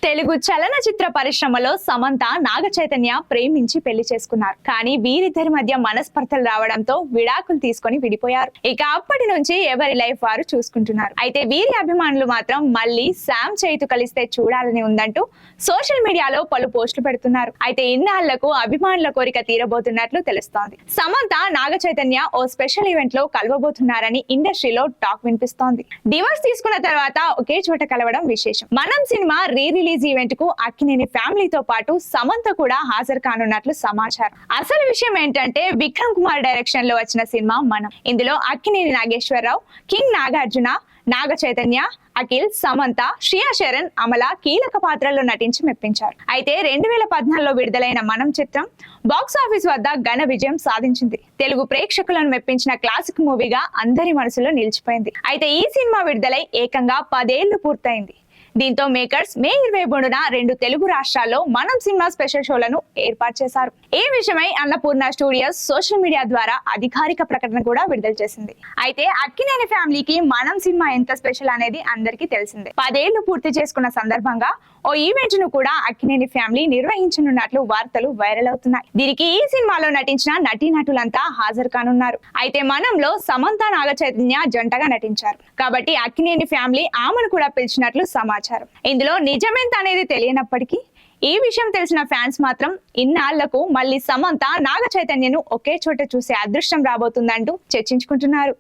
తెలుగు చలనచిత్ర పరిశ్రమలో సమంత నాగ చైతన్య ప్రేమించి పెళ్లి చేసుకున్నారు. కానీ వీరిద్దరి మధ్య మనస్పర్ధలు రావడంతో విడాకులు తీసుకొని విడిపోయారు. ఇక అప్పటి నుంచి ఎవరి లైఫ్ వారు చూసుకుంటున్నారు. అయితే వీరి అభిమానులు మాత్రం మళ్ళీ శామ్ చైతు కలిస్తే చూడాలని ఉందంటూ సోషల్ మీడియాలో పలు పోస్టులు పెడుతున్నారు. అయితే ఇన్నాళ్లకు అభిమానుల కోరిక తీరబోతున్నట్లు తెలుస్తోంది. సమంత నాగ చైతన్య ఓ స్పెషల్ ఈవెంట్ లో కలవబోతున్నారని ఇండస్ట్రీలో టాక్ వినిపిస్తోంది. డివోర్స్ తీసుకున్న తర్వాత ఒకే చోట కలవడం విశేషం. మనం సినిమా రిలీజ్ ఈవెంట్ కు అక్కినేని ఫ్యామిలీతో పాటు సమంత కూడా హాజరు కానున్నట్లు సమాచారం. అసలు విషయం ఏంటంటే విక్రమ్ కుమార్ డైరెక్షన్ లో వచ్చిన సినిమా మనం. ఇందులో అక్కినేని నాగేశ్వరరావు, కింగ్ నాగార్జున, నాగ చైతన్య, అఖిల్, సమంత, శ్రియా శరణ్, అమల కీలక పాత్రల్లో నటించి మెప్పించారు. అయితే 2014లో విడుదలైన మనం చిత్రం బాక్స్ ఆఫీస్ వద్ద ఘన విజయం సాధించింది. తెలుగు ప్రేక్షకులను మెప్పించిన క్లాసిక్ మూవీగా అందరి మనసులో నిలిచిపోయింది. అయితే ఈ సినిమా విడుదలై ఏకంగా 10 ఏళ్లు పూర్తయింది. దీంతో మేకర్స్ మే 23న 2 తెలుగు రాష్ట్రాల్లో మనం సినిమా స్పెషల్ షోలను ఏర్పాటు చేశారు. ఈ విషయమై అన్నపూర్ణ స్టూడియోస్ సోషల్ మీడియా ద్వారా అధికారిక ప్రకటన కూడా విడుదల చేసింది. అయితే అక్కినేని ఫ్యామిలీకి మనం సినిమా ఎంత స్పెషల్ అనేది అందరికీ తెలిసిందే. 10 ఏళ్లు పూర్తి చేసుకున్న సందర్భంగా ఓ ఈవెంట్ ను కూడా అక్కినేని ఫ్యామిలీ నిర్వహించనున్నట్లు వార్తలు వైరల్ అవుతున్నాయి. దీనికి ఈ సినిమాలో నటించిన నటీనటులంతా హాజరు కానున్నారు. అయితే మనంలో సమంత, నాగ చైతన్య జంటగా నటించారు కాబట్టి అక్కినేని ఫ్యామిలీ ఆమెను కూడా పిలిచినట్లు సమాచారం. ఇందులో నిజమెంత అనేది తెలియనప్పటికీ ఈ విషయం తెలిసిన ఫ్యాన్స్ మాత్రం ఇన్నాళ్లకు మళ్ళీ సమంత, నాగ చైతన్యను ఒకే చోట చూసే అదృష్టం రాబోతుందంటూ చర్చించుకుంటున్నారు.